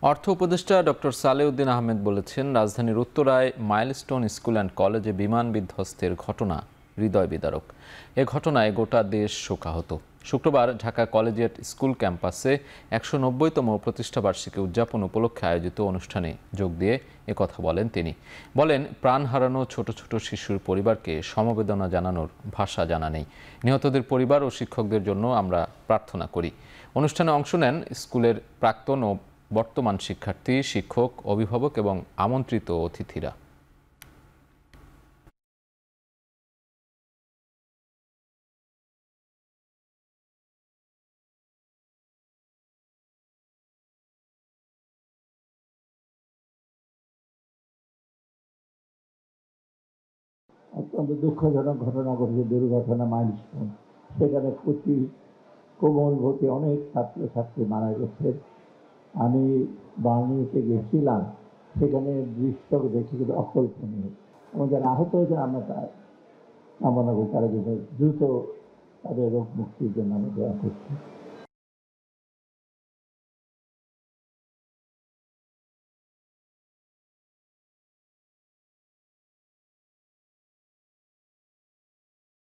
অর্থ উপদেষ্টা ডক্টর সালেউদ্দিন আহমেদ বলেছেন, রাজধানীর উত্তরায় মাইলস্টোন স্কুল অ্যান্ড কলেজে বিমান বিধ্বস্তের ঘটনা হৃদয় বিদারক। এ ঘটনায় গোটা দেশ শোকাহত। শুক্রবার ঢাকা কলেজিয়েট স্কুল ক্যাম্পাসে ১৯০তম প্রতিষ্ঠাবার্ষিকী উদযাপন উপলক্ষে আয়োজিত অনুষ্ঠানে যোগ দিয়ে একথা বলেন তিনি। বলেন, প্রাণ হারানো ছোট ছোট শিশুর পরিবারকে সমবেদনা জানানোর ভাষা জানা নেই। নিহতদের পরিবার ও শিক্ষকদের জন্য আমরা প্রার্থনা করি। অনুষ্ঠানে অংশ নেন স্কুলের প্রাক্তন ও বর্তমান শিক্ষার্থী, শিক্ষক, অভিভাবক এবং আমন্ত্রিত অতিথিরা। অত্যন্ত দুঃখজনক ঘটনা ঘটেছে, দুর্ঘটনা মাইলস্টোন। সেখানে কোমলবতী অনেক ছাত্রছাত্রী মারা গেছে। আমি বার্নিতে গেছিলাম, সেখানে দৃশ্য দেখে কিন্তু অকল্পনীয়। এবং যারা আহত হয়েছেন আমরা তার কামনা করি, তারা যেন দ্রুত তাদের রোগ মুক্তির জন্য আমরা দোয়া করছি।